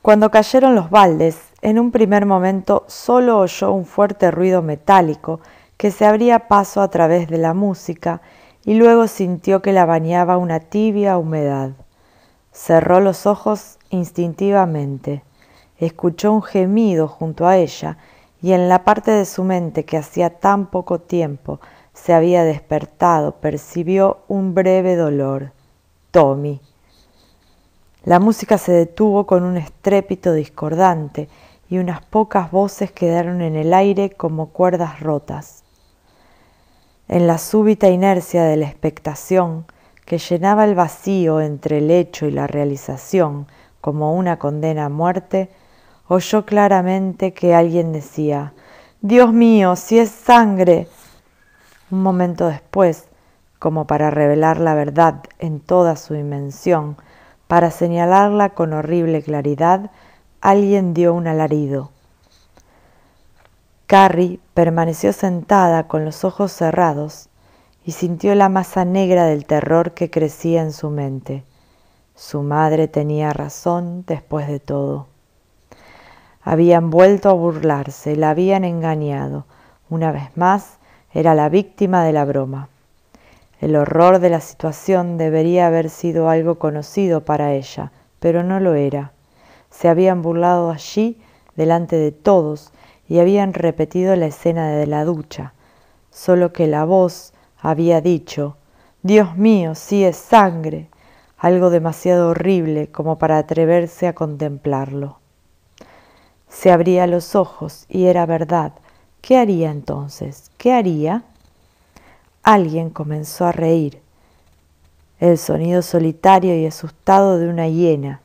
Cuando cayeron los baldes, en un primer momento solo oyó un fuerte ruido metálico que se abría paso a través de la música y luego sintió que la bañaba una tibia humedad. Cerró los ojos instintivamente. Escuchó un gemido junto a ella y en la parte de su mente que hacía tan poco tiempo se había despertado percibió un breve dolor. Tommy. La música se detuvo con un estrépito discordante y unas pocas voces quedaron en el aire como cuerdas rotas. En la súbita inercia de la expectación, que llenaba el vacío entre el hecho y la realización como una condena a muerte, oyó claramente que alguien decía: «¡Dios mío, si es sangre!». Un momento después, como para revelar la verdad en toda su dimensión, para señalarla con horrible claridad, alguien dio un alarido. Carrie permaneció sentada con los ojos cerrados y sintió la masa negra del terror que crecía en su mente. Su madre tenía razón después de todo. Habían vuelto a burlarse, la habían engañado. Una vez más, era la víctima de la broma. El horror de la situación debería haber sido algo conocido para ella, pero no lo era. Se habían burlado allí, delante de todos, y habían repetido la escena de la ducha, solo que la voz había dicho: «Dios mío, sí es sangre», algo demasiado horrible como para atreverse a contemplarlo. Se abría los ojos y era verdad. ¿Qué haría entonces? ¿Qué haría? Alguien comenzó a reír, el sonido solitario y asustado de una hiena,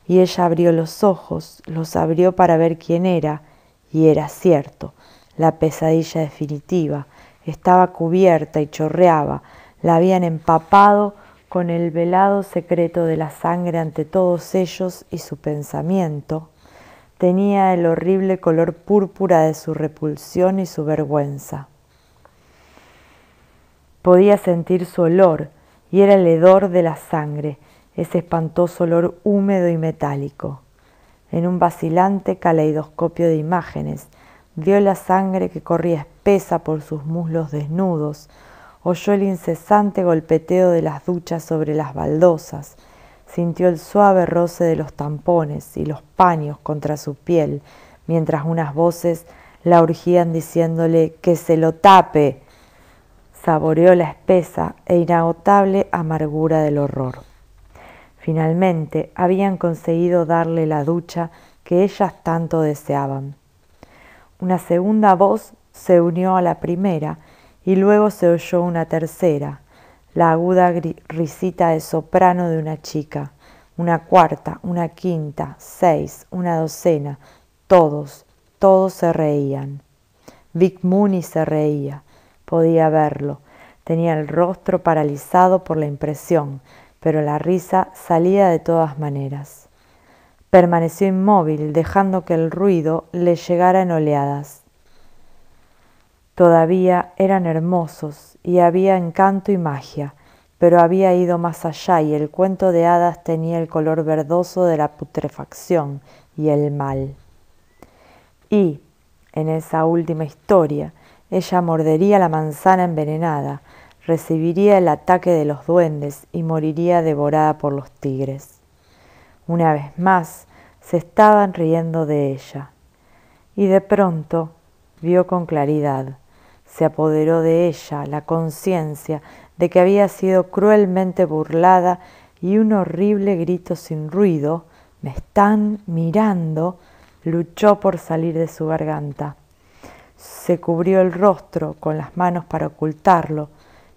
y ella abrió los ojos, los abrió para ver quién era, y era cierto, la pesadilla definitiva. Estaba cubierta y chorreaba, la habían empapado con el velado secreto de la sangre ante todos ellos y su pensamiento. Tenía el horrible color púrpura de su repulsión y su vergüenza. Podía sentir su olor, y era el hedor de la sangre, ese espantoso olor húmedo y metálico. En un vacilante caleidoscopio de imágenes, vio la sangre que corría espesa por sus muslos desnudos, oyó el incesante golpeteo de las duchas sobre las baldosas, sintió el suave roce de los tampones y los paños contra su piel, mientras unas voces la urgían diciéndole que se lo tape. Saboreó la espesa e inagotable amargura del horror. Finalmente habían conseguido darle la ducha que ellas tanto deseaban. Una segunda voz se unió a la primera y luego se oyó una tercera, la aguda risita de soprano de una chica, una cuarta, una quinta, 6, una docena, todos se reían. Big Mooney se reía. Podía verlo. Tenía el rostro paralizado por la impresión, pero la risa salía de todas maneras. Permaneció inmóvil, dejando que el ruido le llegara en oleadas. Todavía eran hermosos y había encanto y magia, pero había ido más allá y el cuento de hadas tenía el color verdoso de la putrefacción y el mal. Y, en esa última historia, ella mordería la manzana envenenada, recibiría el ataque de los duendes y moriría devorada por los tigres. Una vez más se estaban riendo de ella, y de pronto vio con claridad. Se apoderó de ella la conciencia de que había sido cruelmente burlada y un horrible grito sin ruido, «¡Me están mirando!», luchó por salir de su garganta. Se cubrió el rostro con las manos para ocultarlo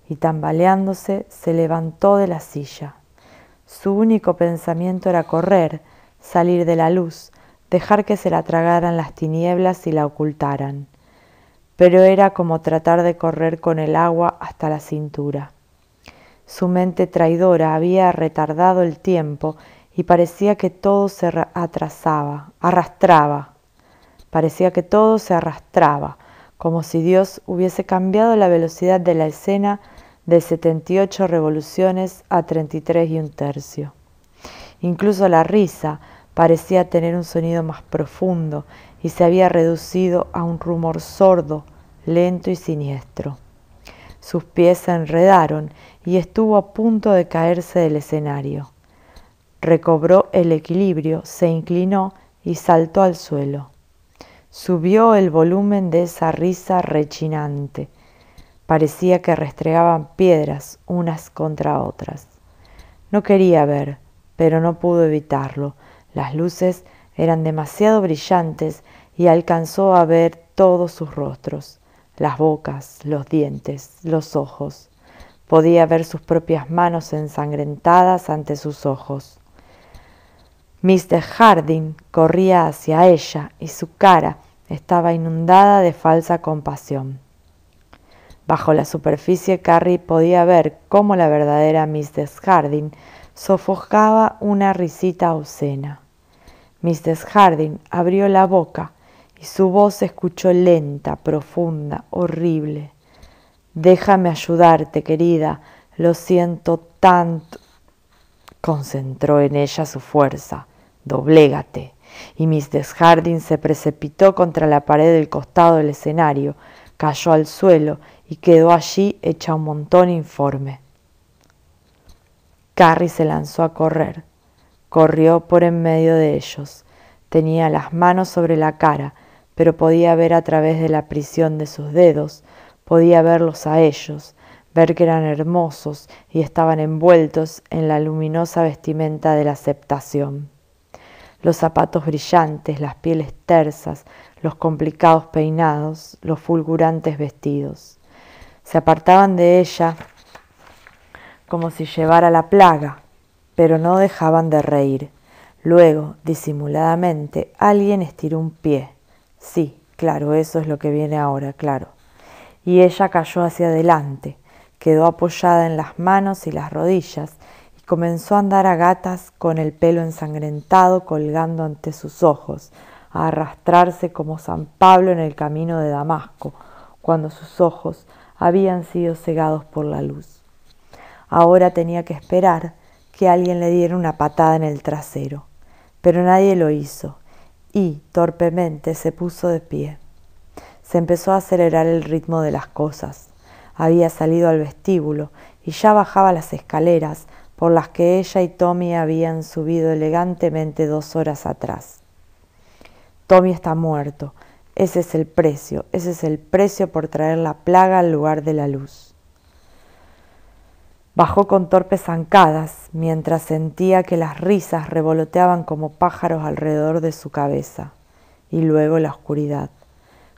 y tambaleándose se levantó de la silla. Su único pensamiento era correr, salir de la luz, dejar que se la tragaran las tinieblas y la ocultaran. Pero era como tratar de correr con el agua hasta la cintura. Su mente traidora había retardado el tiempo y parecía que todo se arrastraba. Parecía que todo se arrastraba, como si Dios hubiese cambiado la velocidad de la escena de 78 revoluciones a 33 1/3. Incluso la risa parecía tener un sonido más profundo y se había reducido a un rumor sordo, lento y siniestro. Sus pies se enredaron y estuvo a punto de caerse del escenario. Recobró el equilibrio, se inclinó y saltó al suelo. Subió el volumen de esa risa rechinante. Parecía que restregaban piedras unas contra otras. No quería ver, pero no pudo evitarlo. Las luces eran demasiado brillantes y alcanzó a ver todos sus rostros, las bocas, los dientes, los ojos. Podía ver sus propias manos ensangrentadas ante sus ojos. Mr. Harding corría hacia ella y su cara estaba inundada de falsa compasión. Bajo la superficie, Carrie podía ver cómo la verdadera Mrs. Harding sofocaba una risita obscena. Mrs. Harding abrió la boca y su voz se escuchó lenta, profunda, horrible. «Déjame ayudarte, querida, lo siento tanto». Concentró en ella su fuerza. «Doblégate». Y Mrs. Harding se precipitó contra la pared del costado del escenario, cayó al suelo y quedó allí hecha un montón informe. Carrie se lanzó a correr. Corrió por en medio de ellos. Tenía las manos sobre la cara, pero podía ver a través de la prisión de sus dedos, podía verlos a ellos, ver que eran hermosos y estaban envueltos en la luminosa vestimenta de la aceptación. Los zapatos brillantes, las pieles tersas, los complicados peinados, los fulgurantes vestidos. Se apartaban de ella como si llevara la plaga, pero no dejaban de reír. Luego, disimuladamente, alguien estiró un pie. Sí, claro, eso es lo que viene ahora, claro. Y ella cayó hacia adelante, quedó apoyada en las manos y las rodillas y comenzó a andar a gatas con el pelo ensangrentado colgando ante sus ojos, a arrastrarse como San Pablo en el camino de Damasco, cuando sus ojos habían sido cegados por la luz. Ahora tenía que esperar que alguien le diera una patada en el trasero, pero nadie lo hizo y, torpemente, se puso de pie. Se empezó a acelerar el ritmo de las cosas. Había salido al vestíbulo y ya bajaba las escaleras por las que ella y Tommy habían subido elegantemente 2 horas atrás. Tommy está muerto. Ese es el precio por traer la plaga al lugar de la luz. Bajó con torpes zancadas, mientras sentía que las risas revoloteaban como pájaros alrededor de su cabeza, y luego la oscuridad.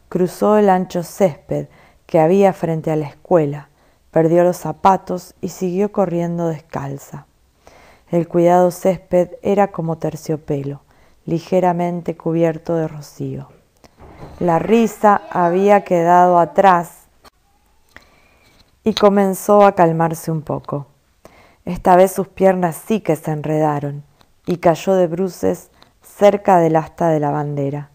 Cruzó el ancho césped que había frente a la escuela, perdió los zapatos y siguió corriendo descalza. El cuidado césped era como terciopelo, ligeramente cubierto de rocío. La risa había quedado atrás y comenzó a calmarse un poco. Esta vez sus piernas sí que se enredaron y cayó de bruces cerca del asta de la bandera.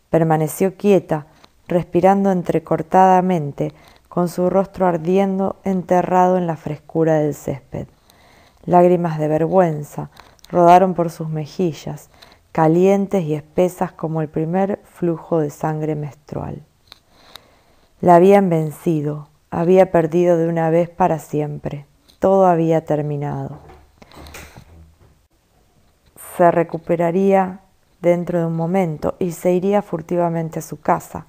Permaneció quieta, respirando entrecortadamente, con su rostro ardiendo enterrado en la frescura del césped. Lágrimas de vergüenza rodaron por sus mejillas, calientes y espesas como el primer flujo de sangre menstrual. La habían vencido, había perdido de una vez para siempre. Todo había terminado. Se recuperaría dentro de un momento y se iría furtivamente a su casa,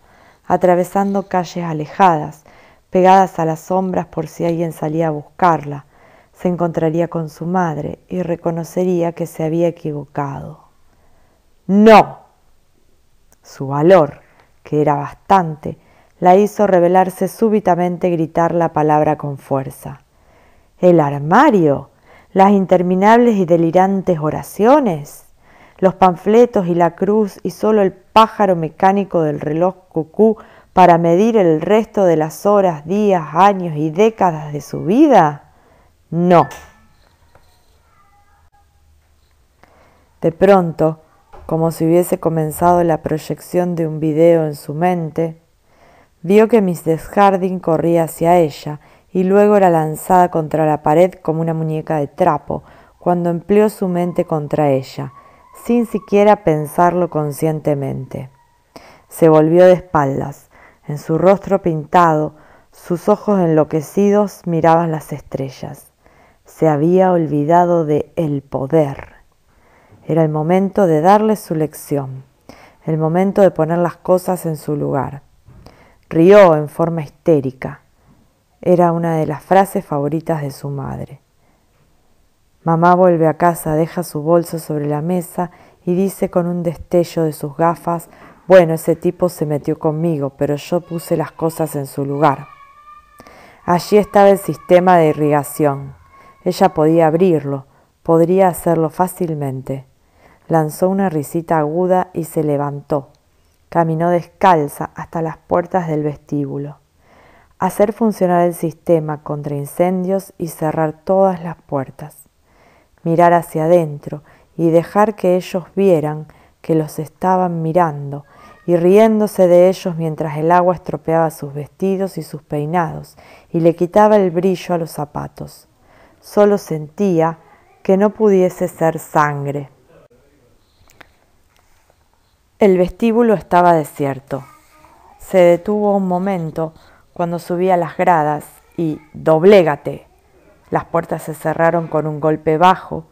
atravesando calles alejadas, pegadas a las sombras por si alguien salía a buscarla. Se encontraría con su madre y reconocería que se había equivocado. ¡No! Su valor, que era bastante, la hizo rebelarse súbitamente y gritar la palabra con fuerza. «¡El armario! ¡Las interminables y delirantes oraciones! Los panfletos y la cruz y solo el pájaro mecánico del reloj cucú para medir el resto de las horas, días, años y décadas de su vida? ¡No!». De pronto, como si hubiese comenzado la proyección de un video en su mente, vio que Mrs. Harding corría hacia ella y luego era lanzada contra la pared como una muñeca de trapo cuando empleó su mente contra ella. sin siquiera pensarlo conscientemente. Se volvió de espaldas. En su rostro pintado, sus ojos enloquecidos miraban las estrellas. Se había olvidado de el poder. Era el momento de darle su lección, el momento de poner las cosas en su lugar. Rió en forma histérica. Era una de las frases favoritas de su madre. Mamá vuelve a casa, deja su bolso sobre la mesa y dice con un destello de sus gafas: «Bueno, ese tipo se metió conmigo, pero yo puse las cosas en su lugar». Allí estaba el sistema de irrigación. Ella podía abrirlo, podría hacerlo fácilmente. Lanzó una risita aguda y se levantó. Caminó descalza hasta las puertas del vestíbulo. Hacer funcionar el sistema contra incendios y cerrar todas las puertas. Mirar hacia adentro y dejar que ellos vieran que los estaban mirando y riéndose de ellos mientras el agua estropeaba sus vestidos y sus peinados y le quitaba el brillo a los zapatos. Solo sentía que no pudiese ser sangre. El vestíbulo estaba desierto. Se detuvo un momento cuando subía las gradas y «¡Doblégate!». Las puertas se cerraron con un golpe bajo,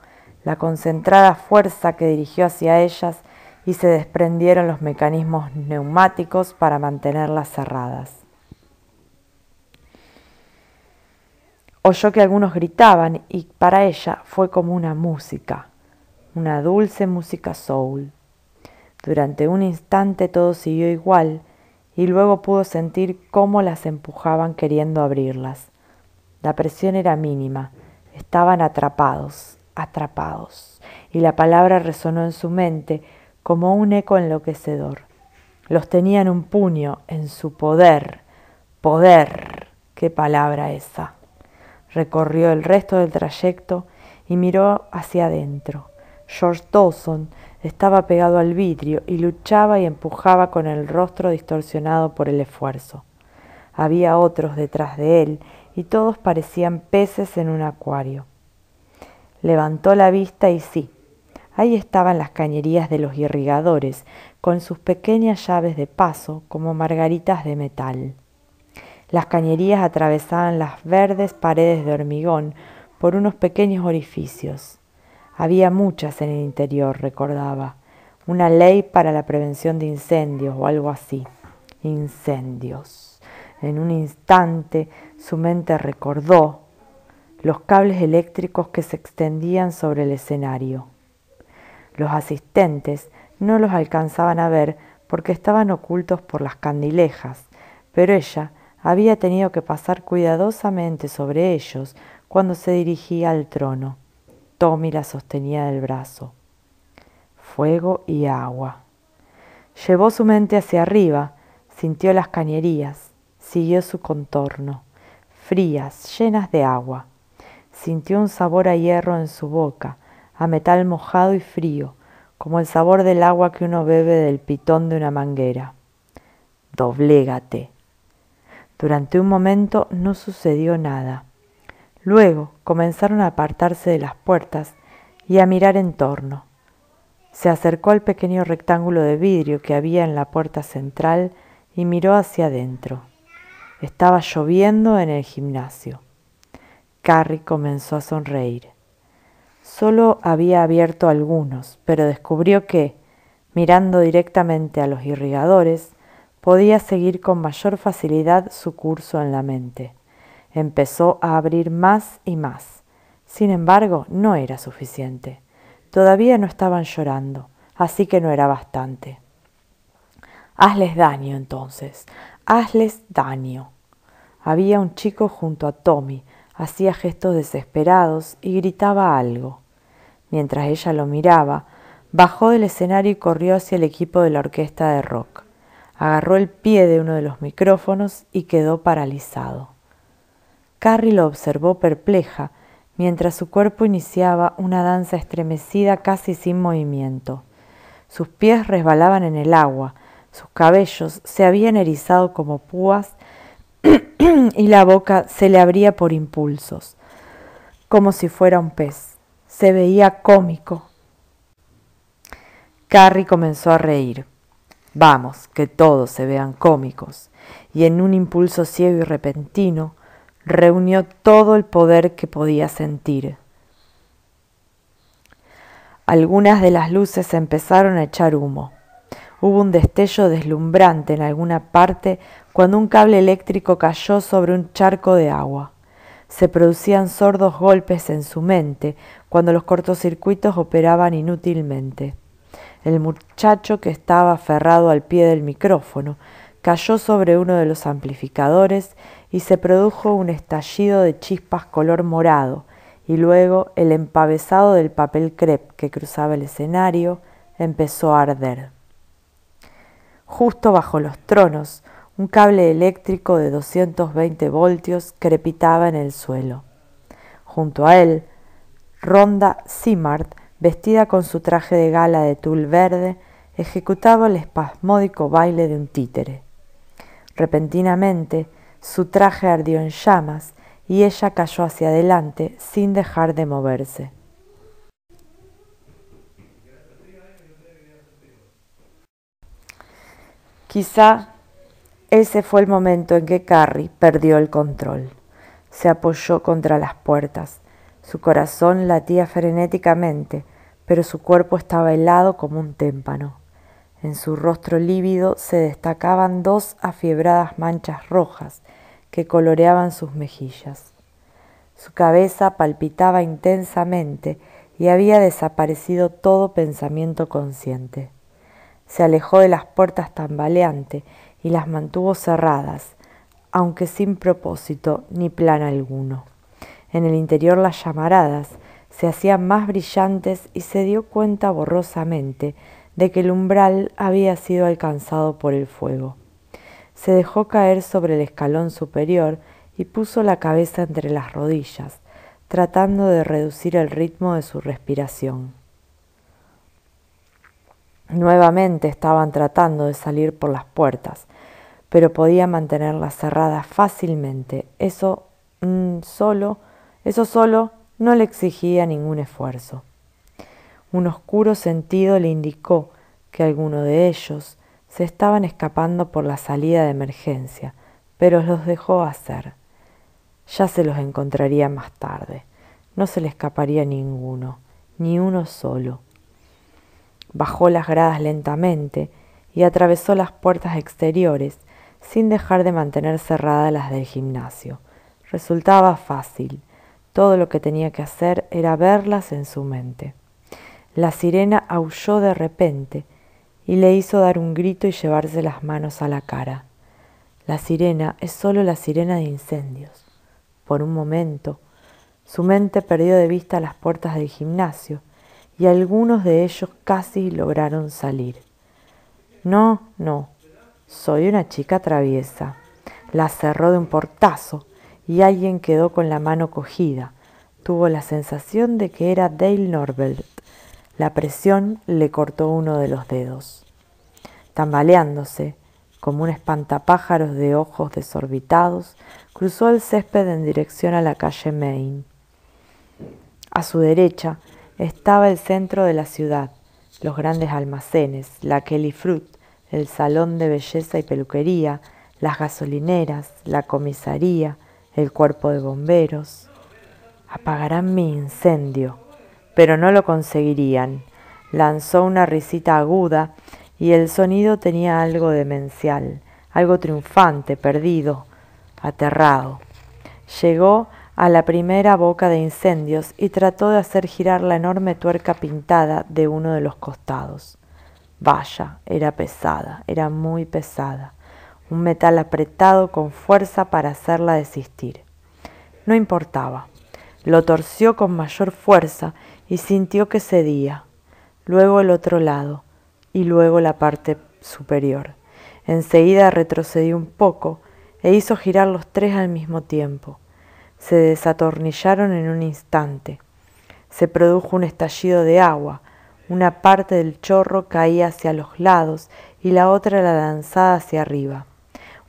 la concentrada fuerza que dirigió hacia ellas, y se desprendieron los mecanismos neumáticos para mantenerlas cerradas. Oyó que algunos gritaban y para ella fue como una música, una dulce música soul. Durante un instante todo siguió igual y luego pudo sentir cómo las empujaban queriendo abrirlas. La presión era mínima, estaban atrapados, y la palabra resonó en su mente como un eco enloquecedor. Los tenía en un puño, en su poder. Poder, qué palabra esa. Recorrió el resto del trayecto y miró hacia adentro. George Dawson estaba pegado al vidrio y luchaba y empujaba con el rostro distorsionado por el esfuerzo. Había otros detrás de él y todos parecían peces en un acuario. Levantó la vista y sí, ahí estaban las cañerías de los irrigadores con sus pequeñas llaves de paso como margaritas de metal. Las cañerías atravesaban las verdes paredes de hormigón por unos pequeños orificios. Había muchas en el interior, recordaba. Una ley para la prevención de incendios o algo así. Incendios. En un instante su mente recordó los cables eléctricos que se extendían sobre el escenario. Los asistentes no los alcanzaban a ver porque estaban ocultos por las candilejas, pero ella había tenido que pasar cuidadosamente sobre ellos cuando se dirigía al trono. Tommy la sostenía del brazo. Fuego y agua. Llevó su mente hacia arriba, sintió las cañerías, siguió su contorno, frías, llenas de agua. Sintió un sabor a hierro en su boca, a metal mojado y frío, como el sabor del agua que uno bebe del pitón de una manguera. Doblégate. Durante un momento no sucedió nada. Luego comenzaron a apartarse de las puertas y a mirar en torno. Se acercó al pequeño rectángulo de vidrio que había en la puerta central y miró hacia adentro. Estaba lloviendo en el gimnasio. Carrie comenzó a sonreír. Solo había abierto algunos, pero descubrió que, mirando directamente a los irrigadores, podía seguir con mayor facilidad su curso en la mente. Empezó a abrir más y más. Sin embargo, no era suficiente. Todavía no estaban llorando, así que no era bastante. Hazles daño, entonces. Hazles daño. Había un chico junto a Tommy. Hacía gestos desesperados y gritaba algo. Mientras ella lo miraba, bajó del escenario y corrió hacia el equipo de la orquesta de rock. Agarró el pie de uno de los micrófonos y quedó paralizado. Carrie lo observó perpleja mientras su cuerpo iniciaba una danza estremecida casi sin movimiento. Sus pies resbalaban en el agua, sus cabellos se habían erizado como púas y la boca se le abría por impulsos, como si fuera un pez. Se veía cómico. Carrie comenzó a reír. Vamos, que todos se vean cómicos, y en un impulso ciego y repentino, reunió todo el poder que podía sentir. Algunas de las luces empezaron a echar humo. Hubo un destello deslumbrante en alguna parte cuando un cable eléctrico cayó sobre un charco de agua. Se producían sordos golpes en su mente cuando los cortocircuitos operaban inútilmente. El muchacho que estaba aferrado al pie del micrófono cayó sobre uno de los amplificadores y se produjo un estallido de chispas color morado, y luego el empavesado del papel crepe que cruzaba el escenario empezó a arder. Justo bajo los tronos, un cable eléctrico de 220 voltios crepitaba en el suelo. Junto a él, Rhonda Simard, vestida con su traje de gala de tul verde, ejecutaba el espasmódico baile de un títere. Repentinamente, su traje ardió en llamas y ella cayó hacia adelante sin dejar de moverse. Quizá ese fue el momento en que Carrie perdió el control. Se apoyó contra las puertas. Su corazón latía frenéticamente, pero su cuerpo estaba helado como un témpano. En su rostro lívido se destacaban 2 afiebradas manchas rojas que coloreaban sus mejillas. Su cabeza palpitaba intensamente y había desaparecido todo pensamiento consciente. Se alejó de las puertas tambaleante y las mantuvo cerradas, aunque sin propósito ni plan alguno. En el interior las llamaradas se hacían más brillantes y se dio cuenta borrosamente de que el umbral había sido alcanzado por el fuego. Se dejó caer sobre el escalón superior y puso la cabeza entre las rodillas, tratando de reducir el ritmo de su respiración. Nuevamente estaban tratando de salir por las puertas, pero podía mantenerlas cerradas fácilmente. Eso solo no le exigía ningún esfuerzo. Un oscuro sentido le indicó que algunos de ellos se estaban escapando por la salida de emergencia, pero los dejó hacer. Ya se los encontraría más tarde. No se le escaparía ninguno, ni uno solo. Bajó las gradas lentamente y atravesó las puertas exteriores sin dejar de mantener cerradas las del gimnasio. Resultaba fácil. Todo lo que tenía que hacer era verlas en su mente. La sirena aulló de repente y le hizo dar un grito y llevarse las manos a la cara. La sirena es solo la sirena de incendios. Por un momento, su mente perdió de vista las puertas del gimnasio y algunos de ellos casi lograron salir. No, soy una chica traviesa. La cerró de un portazo y alguien quedó con la mano cogida. Tuvo la sensación de que era Dale Norbert. La presión le cortó uno de los dedos. Tambaleándose, como un espantapájaros de ojos desorbitados, cruzó el césped en dirección a la calle Main. A su derecha estaba el centro de la ciudad, los grandes almacenes, la Kelly Fruit, el salón de belleza y peluquería, las gasolineras, la comisaría, el cuerpo de bomberos. Apagarán mi incendio, pero no lo conseguirían. Lanzó una risita aguda y el sonido tenía algo demencial, algo triunfante, perdido, aterrado. Llegó a la primera boca de incendios y trató de hacer girar la enorme tuerca pintada de uno de los costados. Vaya, era pesada, era muy pesada. Un metal apretado con fuerza para hacerla desistir. No importaba. Lo torció con mayor fuerza y sintió que cedía. Luego el otro lado y luego la parte superior. Enseguida retrocedió un poco e hizo girar los 3 al mismo tiempo. Se desatornillaron en un instante. Se produjo un estallido de agua. Una parte del chorro caía hacia los lados y la otra era lanzada hacia arriba.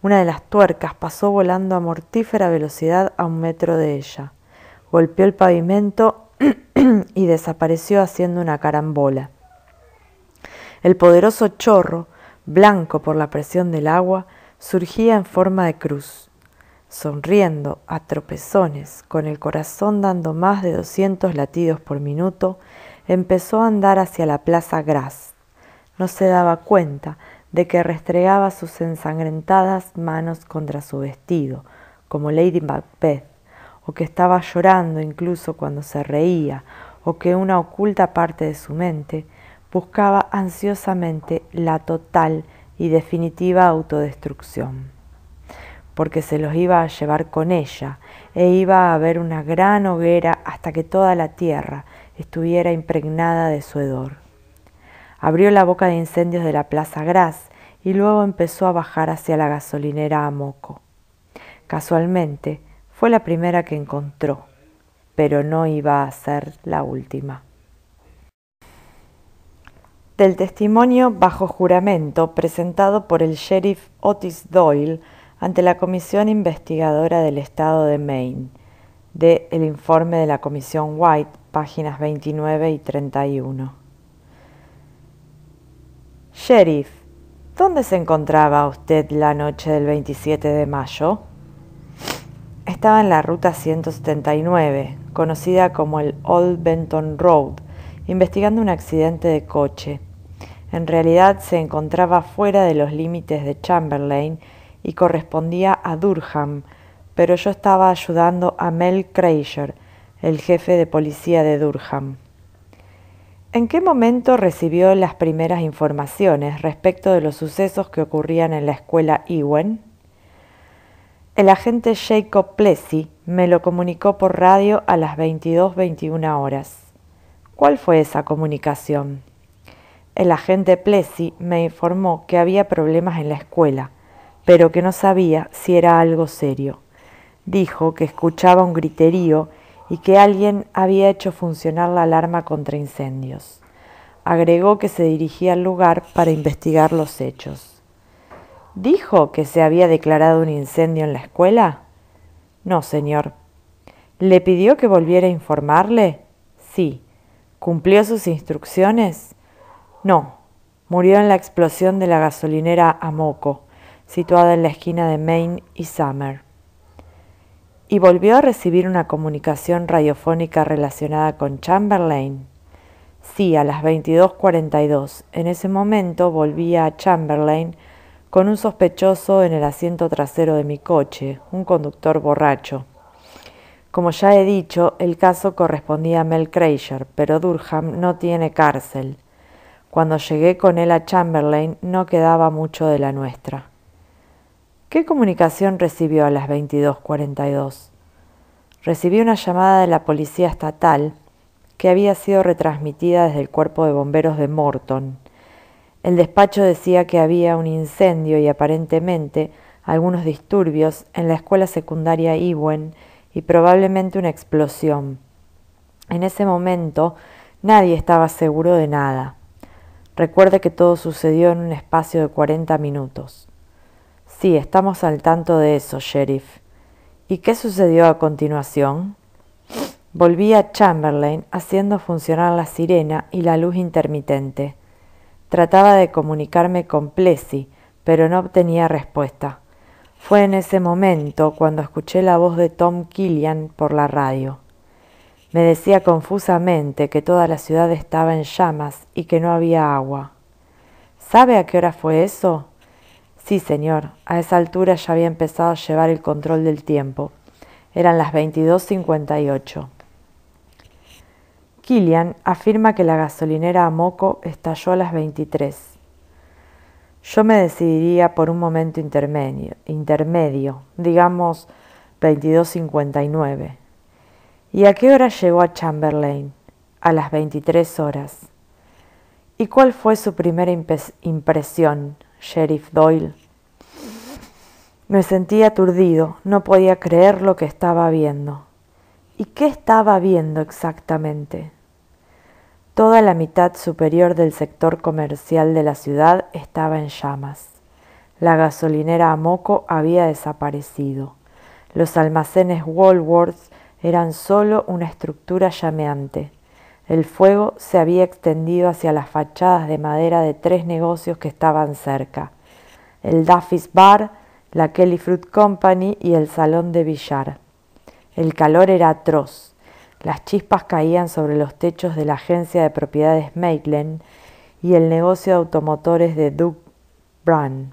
Una de las tuercas pasó volando a mortífera velocidad a 1 metro de ella. Golpeó el pavimento y desapareció haciendo una carambola. El poderoso chorro, blanco por la presión del agua, surgía en forma de cruz. Sonriendo a tropezones, con el corazón dando más de 200 latidos por minuto, empezó a andar hacia la Plaza Grass. No se daba cuenta de que restregaba sus ensangrentadas manos contra su vestido, como Lady Macbeth, o que estaba llorando incluso cuando se reía, o que una oculta parte de su mente buscaba ansiosamente la total y definitiva autodestrucción, porque se los iba a llevar con ella e iba a haber una gran hoguera hasta que toda la tierra estuviera impregnada de su hedor. Abrió la boca de incendios de la Plaza Grass y luego empezó a bajar hacia la gasolinera Amoco. Casualmente, fue la primera que encontró, pero no iba a ser la última. Del testimonio bajo juramento presentado por el sheriff Otis Doyle ante la Comisión Investigadora del Estado de Maine, de El informe de la Comisión White, páginas 29 y 31. Sheriff, ¿dónde se encontraba usted la noche del 27 de mayo? Estaba en la ruta 179, conocida como el Old Benton Road, investigando un accidente de coche. En realidad se encontraba fuera de los límites de Chamberlain y correspondía a Durham, pero yo estaba ayudando a Mel Crasher, el jefe de policía de Durham. ¿En qué momento recibió las primeras informaciones respecto de los sucesos que ocurrían en la escuela Ewen? El agente Jacob Plessy me lo comunicó por radio a las 22:21 horas. ¿Cuál fue esa comunicación? El agente Plessy me informó que había problemas en la escuela, pero que no sabía si era algo serio. Dijo que escuchaba un griterío y que alguien había hecho funcionar la alarma contra incendios. Agregó que se dirigía al lugar para investigar los hechos. ¿Dijo que se había declarado un incendio en la escuela? No, señor. ¿Le pidió que volviera a informarle? Sí. ¿Cumplió sus instrucciones? No. Murió en la explosión de la gasolinera Amoco, situada en la esquina de Main y Summer. ¿Y volvió a recibir una comunicación radiofónica relacionada con Chamberlain? Sí, a las 22:42. En ese momento volvía a Chamberlain con un sospechoso en el asiento trasero de mi coche, un conductor borracho. Como ya he dicho, el caso correspondía a Mel Crasher, pero Durham no tiene cárcel. Cuando llegué con él a Chamberlain no quedaba mucho de la nuestra. ¿Qué comunicación recibió a las 22:42? Recibí una llamada de la policía estatal que había sido retransmitida desde el cuerpo de bomberos de Morton. El despacho decía que había un incendio y aparentemente algunos disturbios en la escuela secundaria Ewen y probablemente una explosión. En ese momento nadie estaba seguro de nada. Recuerde que todo sucedió en un espacio de 40 minutos. Sí, estamos al tanto de eso, sheriff. ¿Y qué sucedió a continuación? Volví a Chamberlain haciendo funcionar la sirena y la luz intermitente. Trataba de comunicarme con Plessy, pero no obtenía respuesta. Fue en ese momento cuando escuché la voz de Tom Killian por la radio. Me decía confusamente que toda la ciudad estaba en llamas y que no había agua. ¿Sabe a qué hora fue eso? Sí, señor. A esa altura ya había empezado a llevar el control del tiempo. Eran las 22:58. Killian afirma que la gasolinera Amoco estalló a las 23. Yo me decidiría por un momento intermedio, digamos 22:59. ¿Y a qué hora llegó a Chamberlain? A las 23 horas. ¿Y cuál fue su primera impresión, Sheriff Doyle? Me sentí aturdido, no podía creer lo que estaba viendo. ¿Y qué estaba viendo exactamente? Toda la mitad superior del sector comercial de la ciudad estaba en llamas. La gasolinera Amoco había desaparecido. Los almacenes Woolworths eran solo una estructura llameante. El fuego se había extendido hacia las fachadas de madera de 3 negocios que estaban cerca: el Duffy's Bar, la Kelly Fruit Company y el salón de billar. El calor era atroz. Las chispas caían sobre los techos de la agencia de propiedades Maitland y el negocio de automotores de Doug Brand.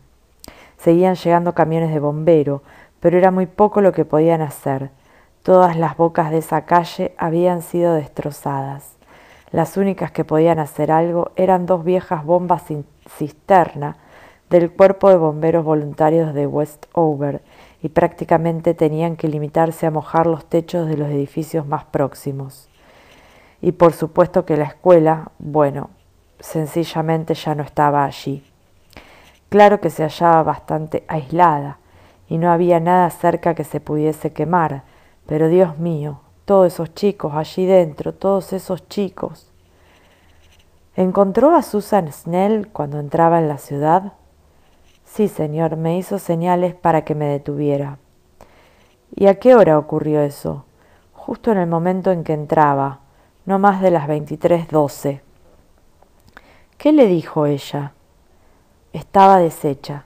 Seguían llegando camiones de bombero, pero era muy poco lo que podían hacer. Todas las bocas de esa calle habían sido destrozadas. Las únicas que podían hacer algo eran 2 viejas bombas cisterna del Cuerpo de Bomberos Voluntarios de Westover, y prácticamente tenían que limitarse a mojar los techos de los edificios más próximos. Y por supuesto que la escuela, bueno, sencillamente ya no estaba allí. Claro que se hallaba bastante aislada y no había nada cerca que se pudiese quemar, pero Dios mío, todos esos chicos allí dentro, todos esos chicos. ¿Encontró a Susan Snell cuando entraba en la ciudad? Sí, señor, me hizo señales para que me detuviera. ¿Y a qué hora ocurrió eso? Justo en el momento en que entraba, no más de las 23:12. ¿Qué le dijo ella? Estaba deshecha.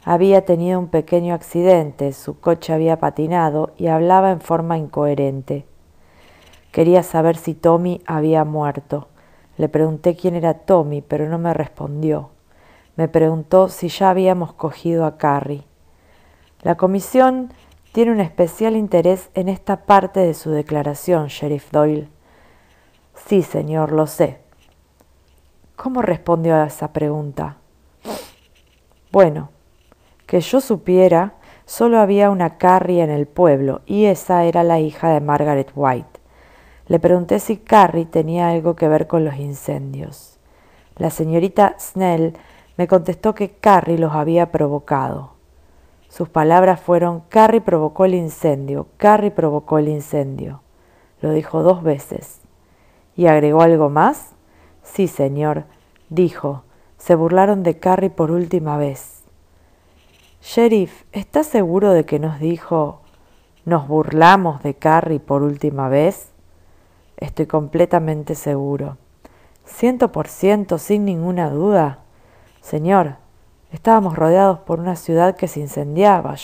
Había tenido un pequeño accidente, su coche había patinado y hablaba en forma incoherente. Quería saber si Tommy había muerto. Le pregunté quién era Tommy, pero no me respondió. Me preguntó si ya habíamos cogido a Carrie. La comisión tiene un especial interés en esta parte de su declaración, Sheriff Doyle. Sí, señor, lo sé. ¿Cómo respondió a esa pregunta? Bueno, que yo supiera, solo había una Carrie en el pueblo, y esa era la hija de Margaret White. Le pregunté si Carrie tenía algo que ver con los incendios. La señorita Snell me contestó que Carrie los había provocado. Sus palabras fueron: Carrie provocó el incendio, Carrie provocó el incendio. Lo dijo 2 veces. ¿Y agregó algo más? Sí, señor, dijo: se burlaron de Carrie por última vez. Sheriff, ¿está seguro de que nos dijo nos burlamos de Carrie por última vez? Estoy completamente seguro. 100%, sin ninguna duda. Señor, estábamos rodeados por una ciudad que se incendiaba.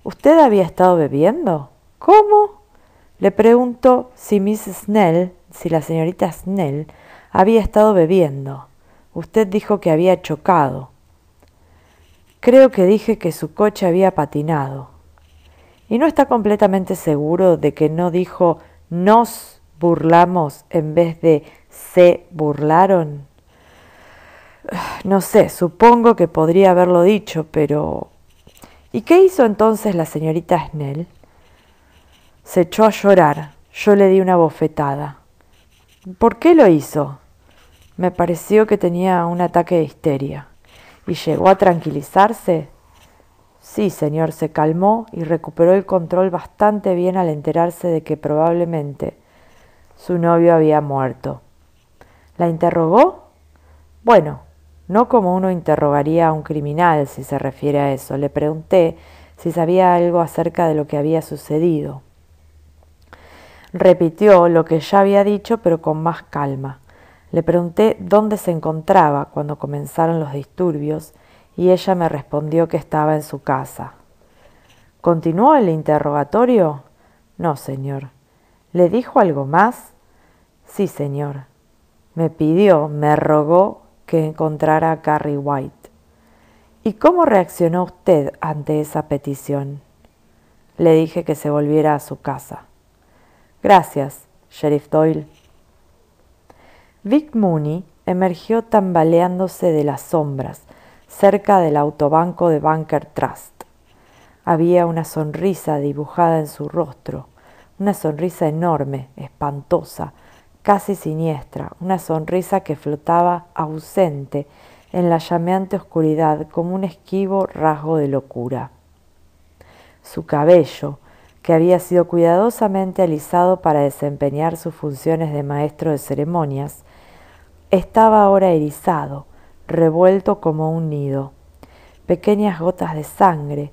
¿Usted había estado bebiendo? ¿Cómo? Le pregunto si la señorita Snell, había estado bebiendo. Usted dijo que había chocado. Creo que dije que su coche había patinado. ¿Y no está completamente seguro de que no dijo nos burlamos en vez de se burlaron? No sé, supongo que podría haberlo dicho, pero... ¿Y qué hizo entonces la señorita Snell? Se echó a llorar. Yo le di una bofetada. ¿Por qué lo hizo? Me pareció que tenía un ataque de histeria. ¿Y llegó a tranquilizarse? Sí, señor, se calmó y recuperó el control bastante bien al enterarse de que probablemente su novio había muerto. ¿La interrogó? Bueno, no como uno interrogaría a un criminal, si se refiere a eso. Le pregunté si sabía algo acerca de lo que había sucedido. Repitió lo que ya había dicho, pero con más calma. Le pregunté dónde se encontraba cuando comenzaron los disturbios y ella me respondió que estaba en su casa. ¿Continuó el interrogatorio? No, señor. ¿Le dijo algo más? Sí, señor. Me rogó que encontrara a Carrie White. ¿Y cómo reaccionó usted ante esa petición? Le dije que se volviera a su casa. Gracias, Sheriff Doyle. Vic Mooney emergió tambaleándose de las sombras cerca del autobanco de Bunker Trust. Había una sonrisa dibujada en su rostro, una sonrisa enorme, espantosa, casi siniestra, una sonrisa que flotaba ausente en la llameante oscuridad como un esquivo rasgo de locura. Su cabello, que había sido cuidadosamente alisado para desempeñar sus funciones de maestro de ceremonias, estaba ahora erizado, revuelto como un nido. Pequeñas gotas de sangre,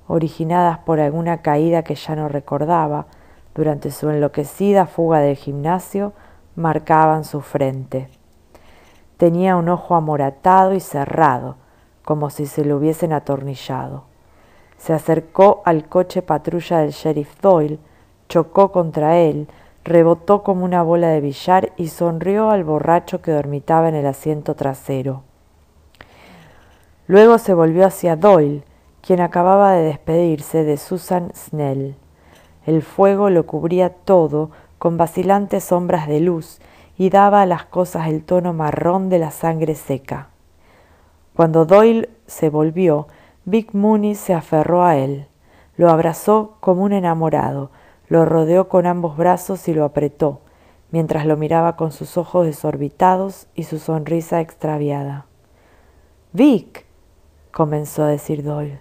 originadas por alguna caída que ya no recordaba, durante su enloquecida fuga del gimnasio, marcaban su frente. Tenía un ojo amoratado y cerrado, como si se lo hubiesen atornillado. Se acercó al coche patrulla del sheriff Doyle, chocó contra él, rebotó como una bola de billar y sonrió al borracho que dormitaba en el asiento trasero. Luego se volvió hacia Doyle, quien acababa de despedirse de Susan Snell. El fuego lo cubría todo con vacilantes sombras de luz y daba a las cosas el tono marrón de la sangre seca. Cuando Doyle se volvió, Vic Mooney se aferró a él. Lo abrazó como un enamorado, lo rodeó con ambos brazos y lo apretó, mientras lo miraba con sus ojos desorbitados y su sonrisa extraviada. «Vic», comenzó a decir Doyle.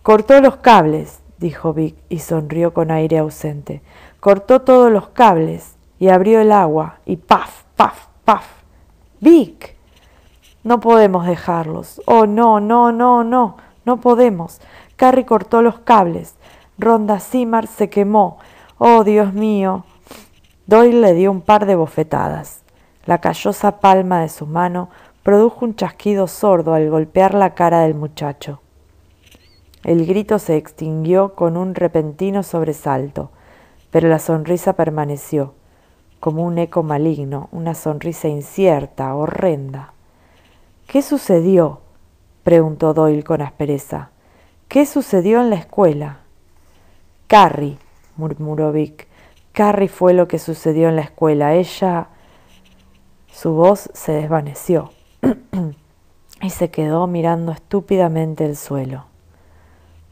«Cortó los cables», dijo Vic y sonrió con aire ausente. «Cortó todos los cables y abrió el agua y ¡paf, paf, paf! ¡Vic! No podemos dejarlos. Oh, no, no, no, no, no podemos. Carrie cortó los cables. Rhonda Simard se quemó. Oh, Dios mío». Doyle le dio un par de bofetadas. La callosa palma de su mano produjo un chasquido sordo al golpear la cara del muchacho. El grito se extinguió con un repentino sobresalto, pero la sonrisa permaneció, como un eco maligno, una sonrisa incierta, horrenda. «¿Qué sucedió?», preguntó Doyle con aspereza. «¿Qué sucedió en la escuela?». «Carrie», murmuró Vic. «Carrie fue lo que sucedió en la escuela. Ella...». Su voz se desvaneció y se quedó mirando estúpidamente el suelo.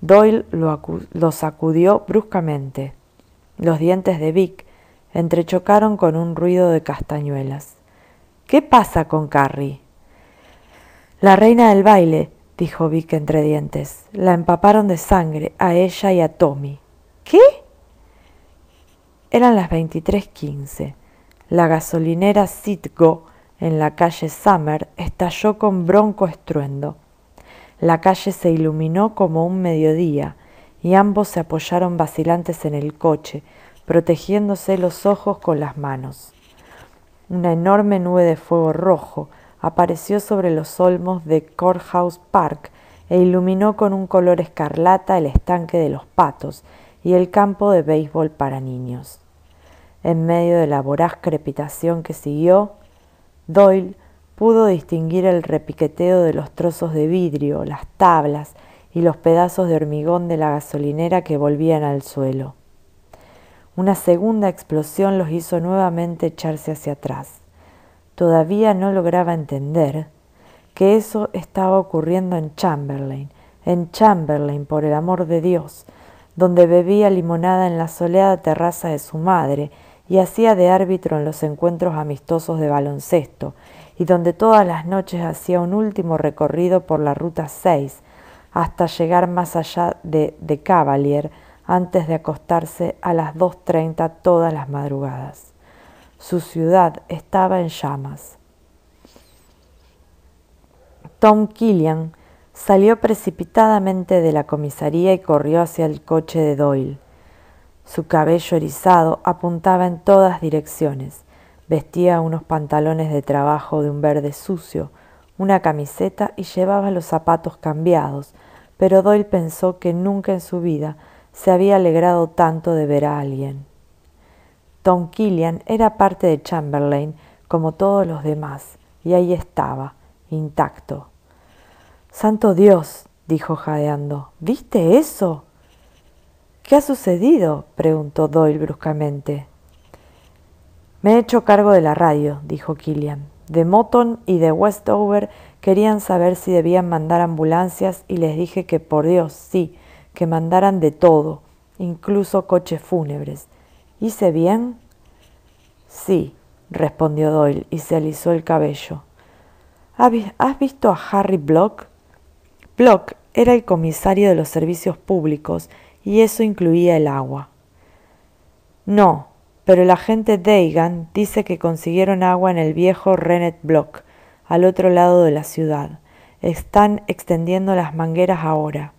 Doyle lo sacudió bruscamente. Los dientes de Vic entrechocaron con un ruido de castañuelas. «¿Qué pasa con Carrie?». «La reina del baile», dijo Vic entre dientes. «La empaparon de sangre, a ella y a Tommy». «¿Qué?». Eran las 23:15. La gasolinera Citgo en la calle Summer estalló con bronco estruendo. La calle se iluminó como un mediodía y ambos se apoyaron vacilantes en el coche, protegiéndose los ojos con las manos. Una enorme nube de fuego rojo apareció sobre los olmos de Courthouse Park e iluminó con un color escarlata el estanque de los patos y el campo de béisbol para niños. En medio de la voraz crepitación que siguió, Doyle pudo distinguir el repiqueteo de los trozos de vidrio, las tablas y los pedazos de hormigón de la gasolinera que volvían al suelo. Una segunda explosión los hizo nuevamente echarse hacia atrás. Todavía no lograba entender que eso estaba ocurriendo en Chamberlain, por el amor de Dios, donde bebía limonada en la soleada terraza de su madre y hacía de árbitro en los encuentros amistosos de baloncesto, y donde todas las noches hacía un último recorrido por la Ruta 6 hasta llegar más allá de Cavalier antes de acostarse a las 2:30 todas las madrugadas. Su ciudad estaba en llamas. Tom Killian salió precipitadamente de la comisaría y corrió hacia el coche de Doyle. Su cabello erizado apuntaba en todas direcciones. Vestía unos pantalones de trabajo de un verde sucio, una camiseta y llevaba los zapatos cambiados, pero Doyle pensó que nunca en su vida se había alegrado tanto de ver a alguien. Tom Killian era parte de Chamberlain como todos los demás, y ahí estaba, intacto. «¡Santo Dios!», dijo jadeando. «¿Viste eso?». «¿Qué ha sucedido?», preguntó Doyle bruscamente. «Me he hecho cargo de la radio», dijo Killian. «De Moton y de Westover querían saber si debían mandar ambulancias y les dije que por Dios, sí, que mandaran de todo, incluso coches fúnebres. ¿Hice bien?». «Sí», respondió Doyle y se alisó el cabello. «¿Has visto a Harry Block?». Block era el comisario de los servicios públicos y eso incluía el agua. «No, pero el agente Dagan dice que consiguieron agua en el viejo Rennet Block, al otro lado de la ciudad. Están extendiendo las mangueras ahora.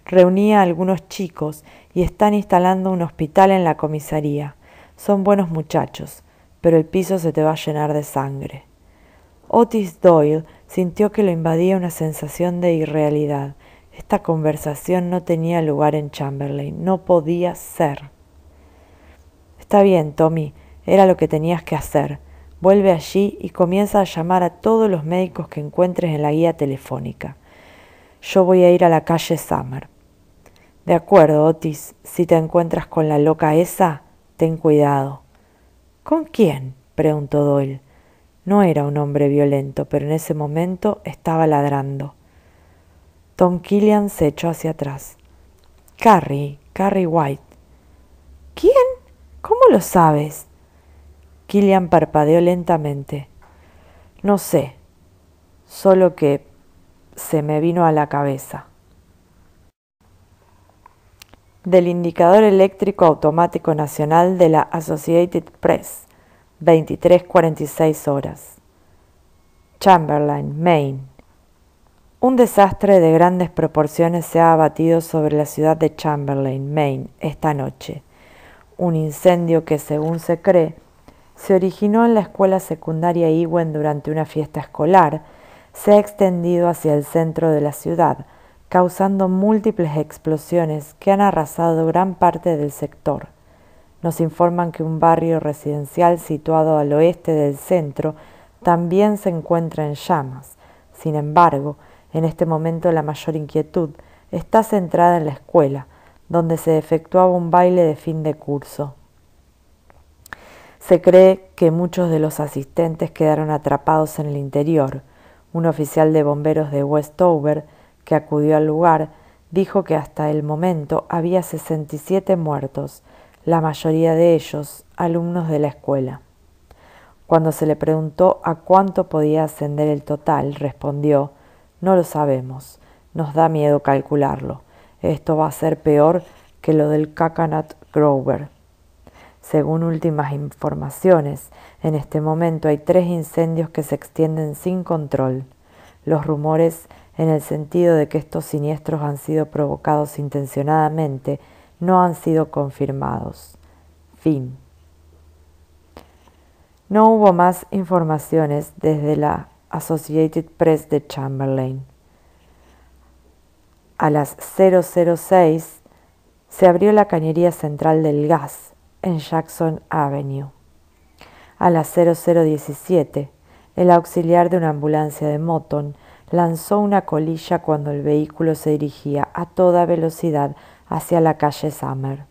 Reuní a algunos chicos y están instalando un hospital en la comisaría. Son buenos muchachos. pero el piso se te va a llenar de sangre. Otis Doyle sintió que lo invadía una sensación de irrealidad. Esta conversación no tenía lugar en Chamberlain, no podía ser. Está bien, Tommy, era lo que tenías que hacer. Vuelve allí y comienza a llamar a todos los médicos que encuentres en la guía telefónica. Yo voy a ir a la calle Summer. De acuerdo, Otis, si te encuentras con la loca esa, ten cuidado. ¿Con quién?, preguntó Doyle. No era un hombre violento, pero en ese momento estaba ladrando. Tom Killian se echó hacia atrás. Carrie White. ¿Quién? ¿Cómo lo sabes? Killian parpadeó lentamente. No sé, solo que se me vino a la cabeza. Del indicador eléctrico automático nacional de la Associated Press, 23:46 horas. Chamberlain, Maine. Un desastre de grandes proporciones se ha abatido sobre la ciudad de Chamberlain, Maine, esta noche. Un incendio que, según se cree, se originó en la escuela secundaria Ewen durante una fiesta escolar, se ha extendido hacia el centro de la ciudad, causando múltiples explosiones que han arrasado gran parte del sector. Nos informan que un barrio residencial situado al oeste del centro también se encuentra en llamas. Sin embargo, en este momento la mayor inquietud está centrada en la escuela, donde se efectuaba un baile de fin de curso. Se cree que muchos de los asistentes quedaron atrapados en el interior. Un oficial de bomberos de Westover, que acudió al lugar, dijo que hasta el momento había 67 muertos, la mayoría de ellos alumnos de la escuela. Cuando se le preguntó a cuánto podía ascender el total, respondió: «No lo sabemos, nos da miedo calcularlo. Esto va a ser peor que lo del Coconut Grove». Según últimas informaciones, en este momento hay 3 incendios que se extienden sin control. Los rumores en el sentido de que estos siniestros han sido provocados intencionadamente no han sido confirmados. Fin. No hubo más informaciones desde la Associated Press de Chamberlain. A las 0:06 se abrió la cañería central del gas en Jackson Avenue. A las 00:17, el auxiliar de una ambulancia de Moton lanzó una colilla cuando el vehículo se dirigía a toda velocidad hacia la calle Summer.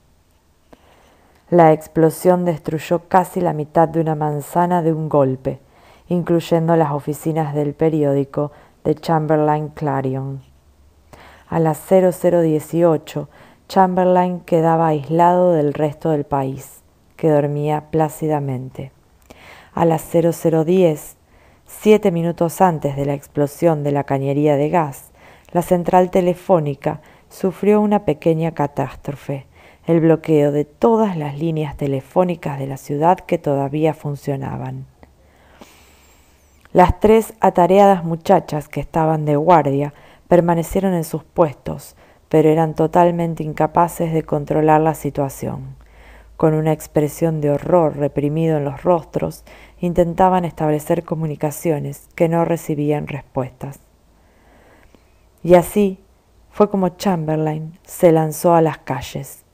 La explosión destruyó casi la mitad de una manzana de un golpe, incluyendo las oficinas del periódico The Chamberlain Clarion. A las 00:18, Chamberlain quedaba aislado del resto del país, que dormía plácidamente. A las 00:10, 7 minutos antes de la explosión de la cañería de gas, la central telefónica sufrió una pequeña catástrofe: el bloqueo de todas las líneas telefónicas de la ciudad que todavía funcionaban. Las 3 atareadas muchachas que estaban de guardia permanecieron en sus puestos, pero eran totalmente incapaces de controlar la situación. Con una expresión de horror reprimido en los rostros, intentaban establecer comunicaciones que no recibían respuestas. Y así fue como Chamberlain se lanzó a las calles.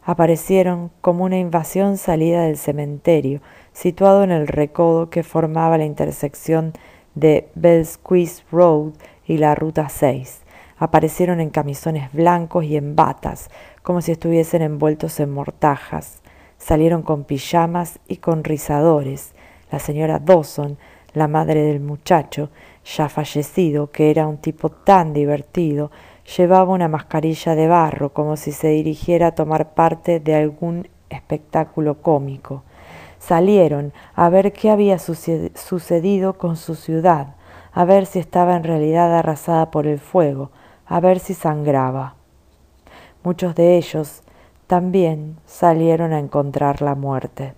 Aparecieron como una invasión salida del cementerio, situado en el recodo que formaba la intersección de Bellsquez Road y la Ruta 6. Aparecieron en camisones blancos y en batas, como si estuviesen envueltos en mortajas. Salieron con pijamas y con rizadores. La señora Dawson, la madre del muchacho, ya fallecido, que era un tipo tan divertido, llevaba una mascarilla de barro como si se dirigiera a tomar parte de algún espectáculo cómico. Salieron a ver qué había sucedido con su ciudad, a ver si estaba en realidad arrasada por el fuego, a ver si sangraba. Muchos de ellos también salieron a encontrar la muerte.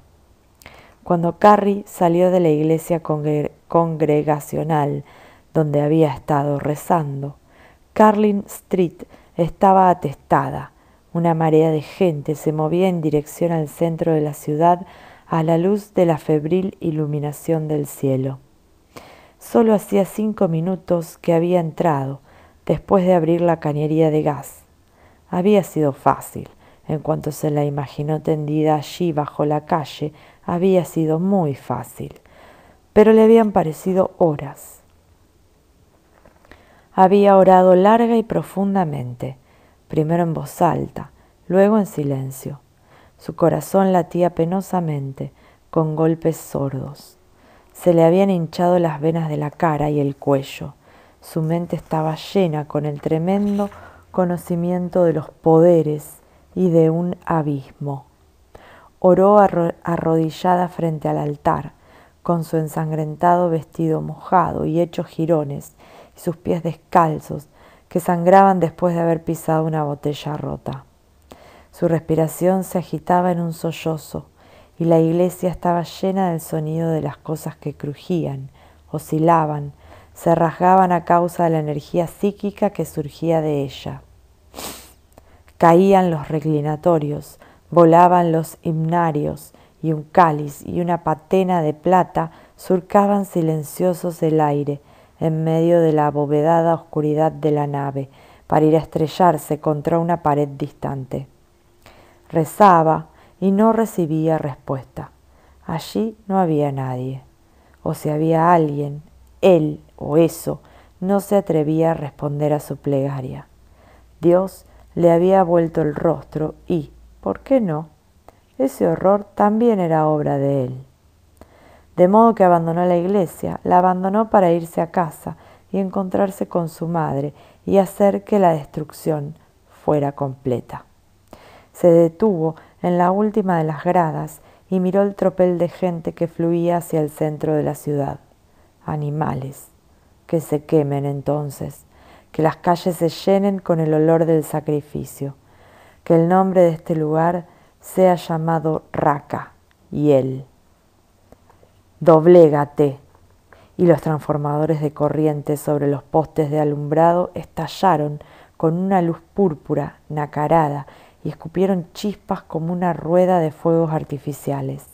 Cuando Carrie salió de la iglesia congregacional donde había estado rezando, Carlin Street estaba atestada. Una marea de gente se movía en dirección al centro de la ciudad a la luz de la febril iluminación del cielo. Solo hacía 5 minutos que había entrado, después de abrir la cañería de gas. Había sido fácil. En cuanto se la imaginó tendida allí bajo la calle, había sido muy fácil. Pero le habían parecido horas. Había orado larga y profundamente, primero en voz alta, luego en silencio. Su corazón latía penosamente, con golpes sordos. Se le habían hinchado las venas de la cara y el cuello. Su mente estaba llena con el tremendo conocimiento de los poderes y de un abismo. Oró arrodillada frente al altar, con su ensangrentado vestido mojado y hechos jirones, y sus pies descalzos, que sangraban después de haber pisado una botella rota. Su respiración se agitaba en un sollozo, y la iglesia estaba llena del sonido de las cosas que crujían, oscilaban, se rasgaban a causa de la energía psíquica que surgía de ella. Caían los reclinatorios, volaban los himnarios, y un cáliz y una patena de plata surcaban silenciosos el aire en medio de la abovedada oscuridad de la nave, para ir a estrellarse contra una pared distante. Rezaba y no recibía respuesta. Allí no había nadie, o si había alguien, él o eso, no se atrevía a responder a su plegaria. Dios le había vuelto el rostro y, ¿por qué no? Ese horror también era obra de él. De modo que abandonó la iglesia, la abandonó para irse a casa y encontrarse con su madre y hacer que la destrucción fuera completa. Se detuvo en la última de las gradas y miró el tropel de gente que fluía hacia el centro de la ciudad. Animales, que se quemen entonces, que las calles se llenen con el olor del sacrificio, que el nombre de este lugar sea llamado Raqqa y él. Doblégate. Y los transformadores de corriente sobre los postes de alumbrado estallaron con una luz púrpura nacarada y escupieron chispas como una rueda de fuegos artificiales.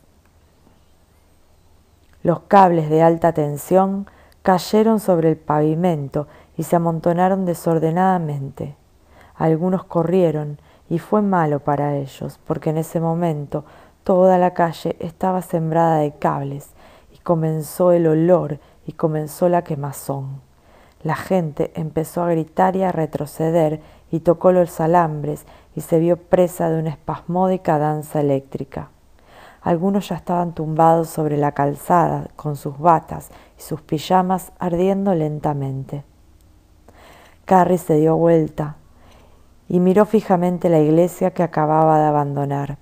Los cables de alta tensión cayeron sobre el pavimento y se amontonaron desordenadamente. Algunos corrieron y fue malo para ellos, porque en ese momento toda la calle estaba sembrada de cables y comenzó el olor y comenzó la quemazón. La gente empezó a gritar y a retroceder y tocó los alambres y se vio presa de una espasmódica danza eléctrica. Algunos ya estaban tumbados sobre la calzada con sus batas y sus pijamas ardiendo lentamente. Carrie se dio vuelta y miró fijamente la iglesia que acababa de abandonar.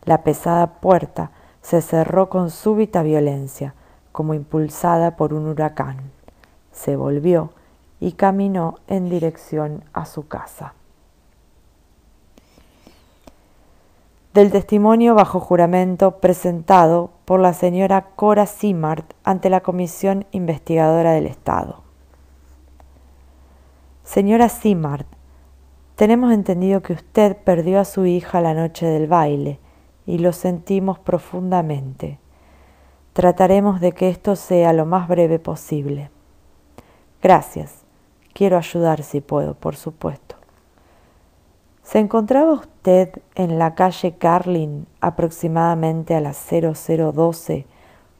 La pesada puerta se cerró con súbita violencia, como impulsada por un huracán. Se volvió y caminó en dirección a su casa. Del testimonio bajo juramento presentado por la señora Cora Simard ante la Comisión Investigadora del Estado. Señora Simard, tenemos entendido que usted perdió a su hija la noche del baile y lo sentimos profundamente. Trataremos de que esto sea lo más breve posible. Gracias. Quiero ayudar si puedo, por supuesto. ¿Se encontraba usted en la calle Carlin aproximadamente a las 00:12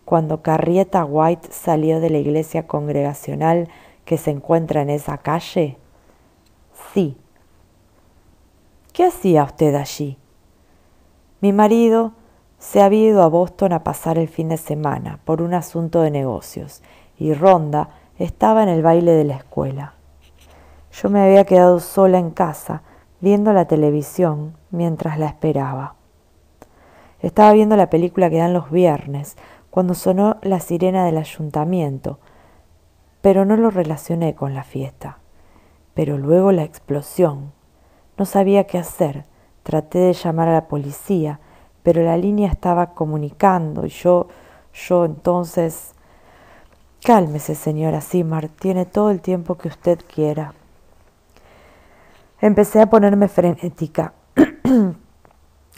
cuando Carrieta White salió de la iglesia congregacional que se encuentra en esa calle? Sí. ¿Qué hacía usted allí? Mi marido se había ido a Boston a pasar el fin de semana por un asunto de negocios y Rhonda estaba en el baile de la escuela. Yo me había quedado sola en casa viendo la televisión mientras la esperaba. Estaba viendo la película que dan los viernes cuando sonó la sirena del ayuntamiento, pero no lo relacioné con la fiesta. Pero luego la explosión. No sabía qué hacer. Traté de llamar a la policía, pero la línea estaba comunicando y yo entonces... Cálmese, señora Simard, tiene todo el tiempo que usted quiera. Empecé a ponerme frenética.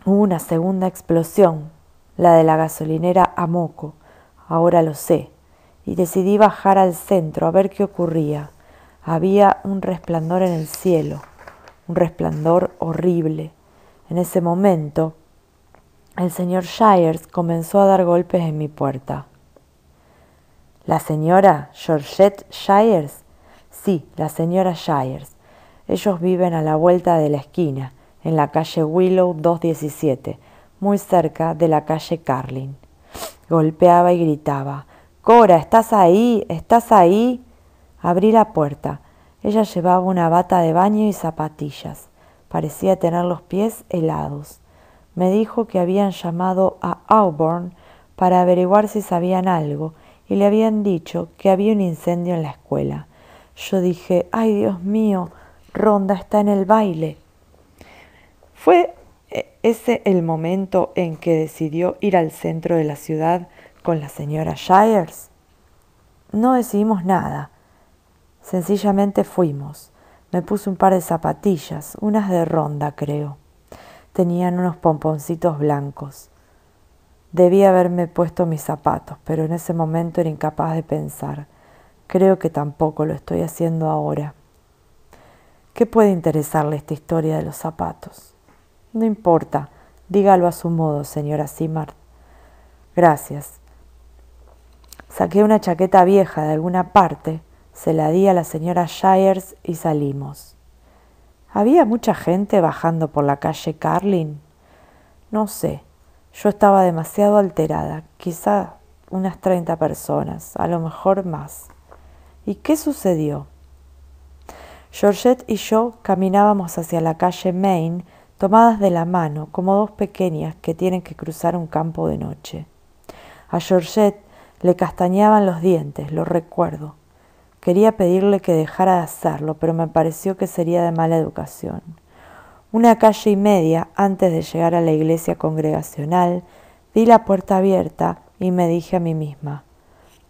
Hubo una segunda explosión. la de la gasolinera Amoco, ahora lo sé, y decidí bajar al centro a ver qué ocurría. Había un resplandor en el cielo, un resplandor horrible. En ese momento, el señor Shires comenzó a dar golpes en mi puerta. ¿La señora Georgette Shires? Sí, la señora Shires. Ellos viven a la vuelta de la esquina, en la calle Willow 217, muy cerca de la calle Carlin. Golpeaba y gritaba: «Cora, ¿estás ahí? ¿Estás ahí?» Abrí la puerta. Ella llevaba una bata de baño y zapatillas. Parecía tener los pies helados. Me dijo que habían llamado a Auburn para averiguar si sabían algo y le habían dicho que había un incendio en la escuela. Yo dije: «¡Ay, Dios mío! Rhonda está en el baile». ¿Fue ese el momento en que decidió ir al centro de la ciudad con la señora Shires? No decidimos nada. Sencillamente fuimos. Me puse un par de zapatillas, unas de Rhonda, creo. Tenían unos pomponcitos blancos. Debí haberme puesto mis zapatos, pero en ese momento era incapaz de pensar. Creo que tampoco lo estoy haciendo ahora. ¿Qué puede interesarle esta historia de los zapatos? No importa, dígalo a su modo, señora Simard. Gracias. Saqué una chaqueta vieja de alguna parte, se la di a la señora Shires y salimos. ¿Había mucha gente bajando por la calle Carlin? No sé, yo estaba demasiado alterada, quizá unas 30 personas, a lo mejor más. ¿Y qué sucedió? Georgette y yo caminábamos hacia la calle Main, tomadas de la mano, como dos pequeñas que tienen que cruzar un campo de noche. A Georgette le castañaban los dientes, lo recuerdo. Quería pedirle que dejara de hacerlo, pero me pareció que sería de mala educación. Una calle y media antes de llegar a la iglesia congregacional, vi la puerta abierta y me dije a mí misma: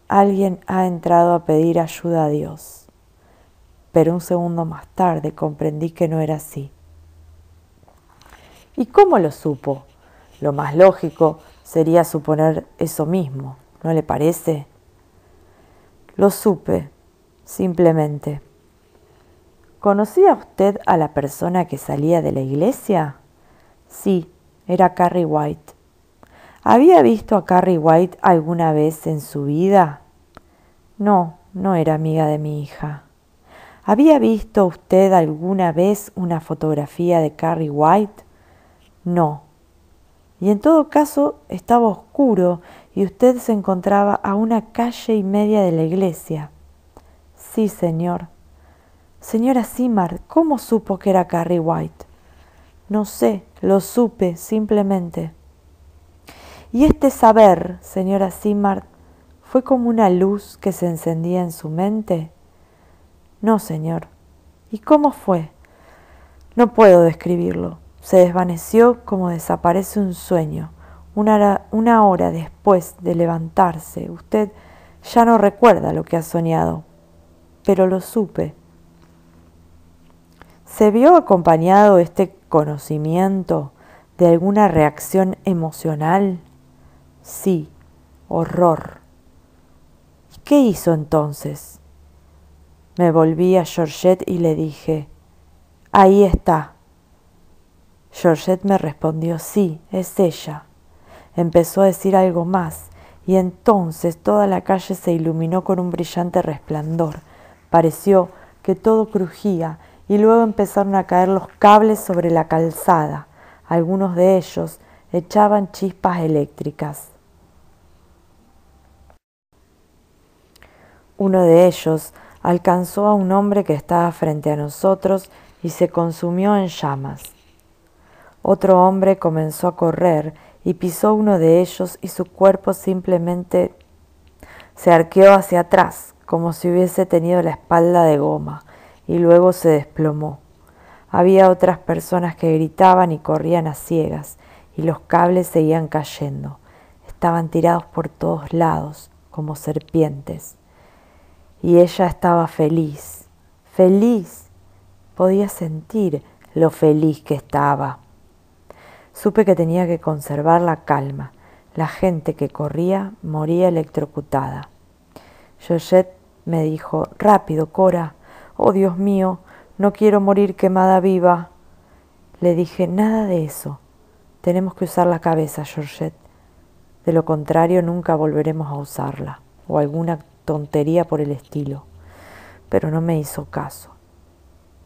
alguien ha entrado a pedir ayuda a Dios. Pero un segundo más tarde comprendí que no era así. ¿Y cómo lo supo? Lo más lógico sería suponer eso mismo, ¿no le parece? Lo supe, simplemente. ¿Conocía usted a la persona que salía de la iglesia? Sí, era Carrie White. ¿Había visto a Carrie White alguna vez en su vida? No, no era amiga de mi hija. ¿Había visto usted alguna vez una fotografía de Carrie White? No. Y en todo caso estaba oscuro y usted se encontraba a una calle y media de la iglesia. Sí, señor. Señora Simard, ¿cómo supo que era Carrie White? No sé, lo supe simplemente. Y este saber, señora Simard, ¿fue como una luz que se encendía en su mente? No, señor. ¿Y cómo fue? No puedo describirlo. Se desvaneció como desaparece un sueño. Una hora después de levantarse, usted ya no recuerda lo que ha soñado, pero lo supe. ¿Se vio acompañado este conocimiento de alguna reacción emocional? Sí, horror. ¿Y qué hizo entonces? Me volví a Georgette y le dije: ahí está. Georgette me respondió: sí, es ella. Empezó a decir algo más, y entonces toda la calle se iluminó con un brillante resplandor. Pareció que todo crujía, y luego empezaron a caer los cables sobre la calzada. Algunos de ellos echaban chispas eléctricas. Uno de ellos alcanzó a un hombre que estaba frente a nosotros y se consumió en llamas. Otro hombre comenzó a correr y pisó uno de ellos y su cuerpo simplemente se arqueó hacia atrás, como si hubiese tenido la espalda de goma, y luego se desplomó. Había otras personas que gritaban y corrían a ciegas, y los cables seguían cayendo. Estaban tirados por todos lados, como serpientes. Y ella estaba feliz, feliz. Podía sentir lo feliz que estaba. Supe que tenía que conservar la calma. La gente que corría moría electrocutada. Georgette me dijo: «Rápido, Cora. Oh, Dios mío, no quiero morir quemada viva». Le dije: «Nada de eso. Tenemos que usar la cabeza, Georgette. De lo contrario, nunca volveremos a usarla», o alguna tontería por el estilo. Pero no me hizo caso.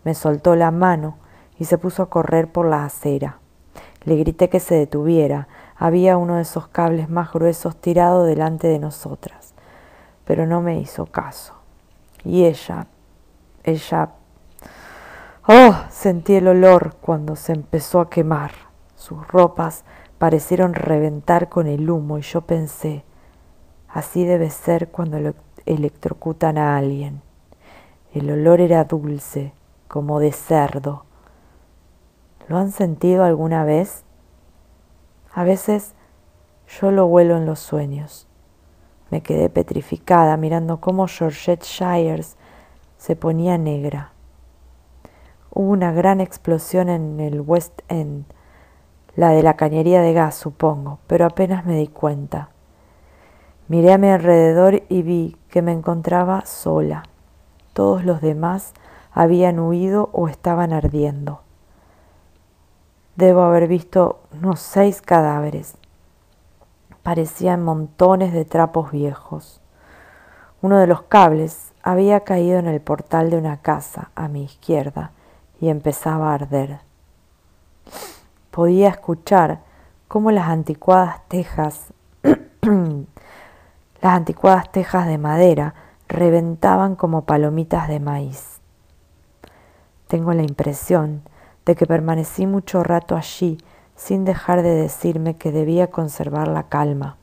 Me soltó la mano y se puso a correr por la acera. Le grité que se detuviera. Había uno de esos cables más gruesos tirado delante de nosotras, pero no me hizo caso. Y ella... ¡Oh! Sentí el olor cuando se empezó a quemar. Sus ropas parecieron reventar con el humo y yo pensé: así debe ser cuando electrocutan a alguien. El olor era dulce, como de cerdo. ¿Lo han sentido alguna vez? A veces yo lo huelo en los sueños. Me quedé petrificada mirando cómo Georgette Shires se ponía negra. Hubo una gran explosión en el West End, la de la cañería de gas, supongo, pero apenas me di cuenta. Miré a mi alrededor y vi que me encontraba sola. Todos los demás habían huido o estaban ardiendo. Debo haber visto unos 6 cadáveres. Parecían montones de trapos viejos. Uno de los cables había caído en el portal de una casa a mi izquierda y empezaba a arder. Podía escuchar cómo las anticuadas tejas de madera reventaban como palomitas de maíz. Tengo la impresión de que permanecí mucho rato allí sin dejar de decirme que debía conservar la calma.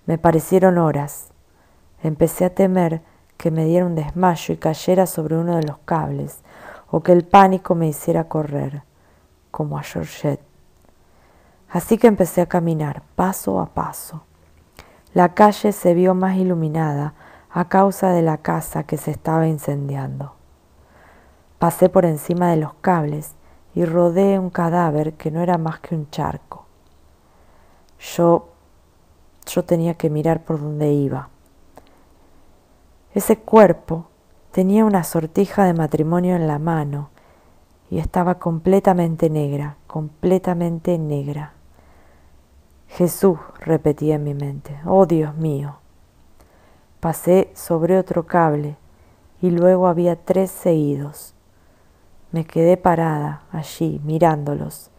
Me parecieron horas. Empecé a temer que me diera un desmayo y cayera sobre uno de los cables, o que el pánico me hiciera correr, como a Georgette. Así que empecé a caminar paso a paso. La calle se vio más iluminada a causa de la casa que se estaba incendiando. Pasé por encima de los cables y rodeé un cadáver que no era más que un charco. Yo tenía que mirar por donde iba. Ese cuerpo tenía una sortija de matrimonio en la mano y estaba completamente negra, completamente negra. Jesús, repetía en mi mente. Oh, Dios mío. Pasé sobre otro cable y luego había 3 seguidos. Me quedé parada allí mirándolos.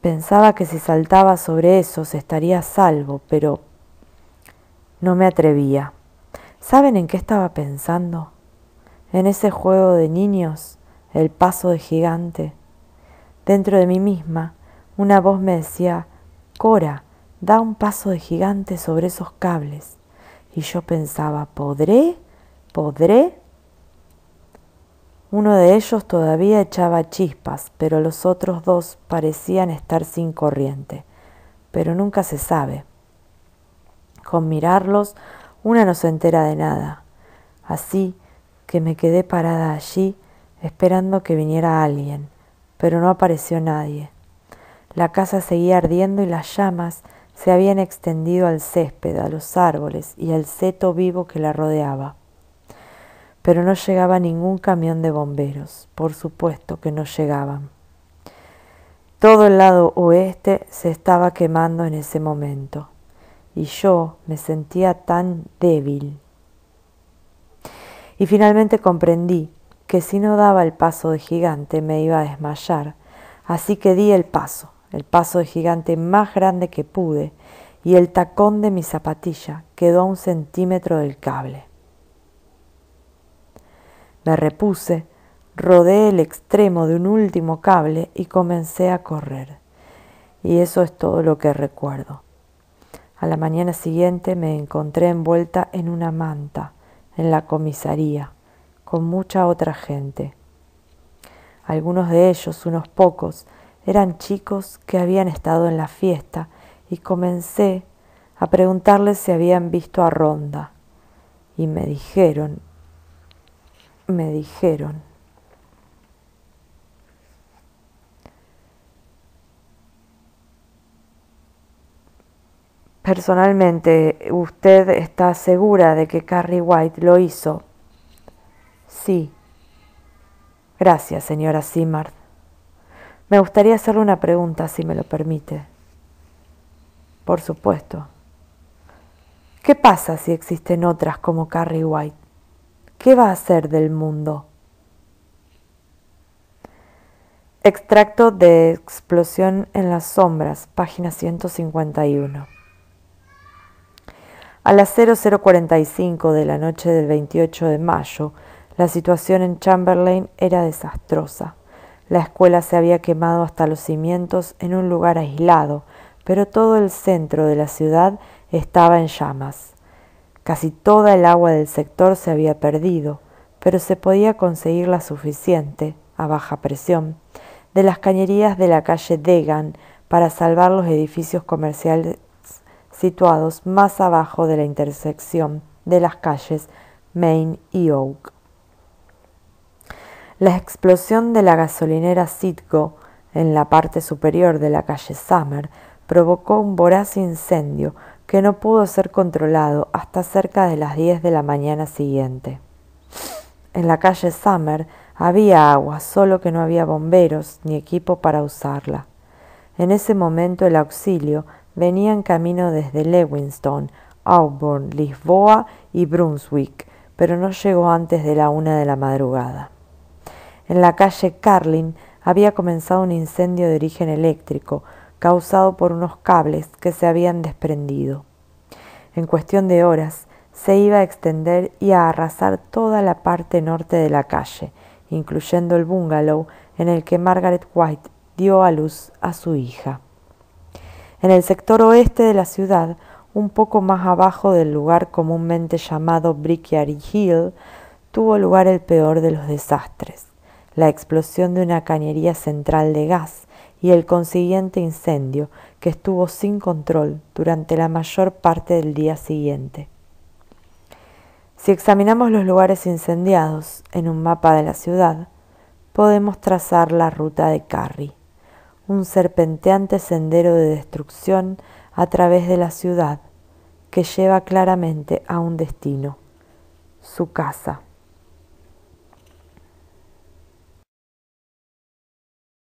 Pensaba que si saltaba sobre esos estaría a salvo, pero no me atrevía. ¿Saben en qué estaba pensando? En ese juego de niños, el paso de gigante. Dentro de mí misma, una voz me decía: Cora, da un paso de gigante sobre esos cables. Y yo pensaba: ¿podré? ¿Podré? Uno de ellos todavía echaba chispas, pero los otros 2 parecían estar sin corriente. Pero nunca se sabe. Con mirarlos, una no se entera de nada. Así que me quedé parada allí, esperando que viniera alguien, pero no apareció nadie. La casa seguía ardiendo y las llamas se habían extendido al césped, a los árboles y al seto vivo que la rodeaba. Pero no llegaba ningún camión de bomberos, por supuesto que no llegaban. Todo el lado oeste se estaba quemando en ese momento, y yo me sentía tan débil. Y finalmente comprendí que si no daba el paso de gigante me iba a desmayar, así que di el paso de gigante más grande que pude, y el tacón de mi zapatilla quedó a 1 centímetro del cable. Me repuse, rodeé el extremo de un último cable y comencé a correr. Y eso es todo lo que recuerdo. A la mañana siguiente me encontré envuelta en una manta en la comisaría, con mucha otra gente. Algunos de ellos, unos pocos, eran chicos que habían estado en la fiesta y comencé a preguntarles si habían visto a Rhonda. Y me dijeron, Personalmente, ¿usted está segura de que Carrie White lo hizo? Sí. Gracias, señora Simard. Me gustaría hacerle una pregunta, si me lo permite. Por supuesto. ¿Qué pasa si existen otras como Carrie White? ¿Qué va a hacer del mundo? Extracto de Explosión en las sombras, página 151. A las 00:45 de la noche del 28 de mayo, la situación en Chamberlain era desastrosa. La escuela se había quemado hasta los cimientos en un lugar aislado, pero todo el centro de la ciudad estaba en llamas. Casi toda el agua del sector se había perdido, pero se podía conseguir la suficiente, a baja presión, de las cañerías de la calle Degan para salvar los edificios comerciales situados más abajo de la intersección de las calles Main y Oak. La explosión de la gasolinera Citgo en la parte superior de la calle Summer provocó un voraz incendio que no pudo ser controlado hasta cerca de las 10 de la mañana siguiente. En la calle Summer había agua, solo que no había bomberos ni equipo para usarla. En ese momento el auxilio venía en camino desde Lewiston, Auburn, Lisboa y Brunswick, pero no llegó antes de la 1 de la madrugada. En la calle Carlin había comenzado un incendio de origen eléctrico, causado por unos cables que se habían desprendido. En cuestión de horas, se iba a extender y a arrasar toda la parte norte de la calle, incluyendo el bungalow en el que Margaret White dio a luz a su hija. En el sector oeste de la ciudad, un poco más abajo del lugar comúnmente llamado Brickyard Hill, tuvo lugar el peor de los desastres, la explosión de una cañería central de gas y el consiguiente incendio que estuvo sin control durante la mayor parte del día siguiente. Si examinamos los lugares incendiados en un mapa de la ciudad, podemos trazar la ruta de Carrie, un serpenteante sendero de destrucción a través de la ciudad que lleva claramente a un destino, su casa.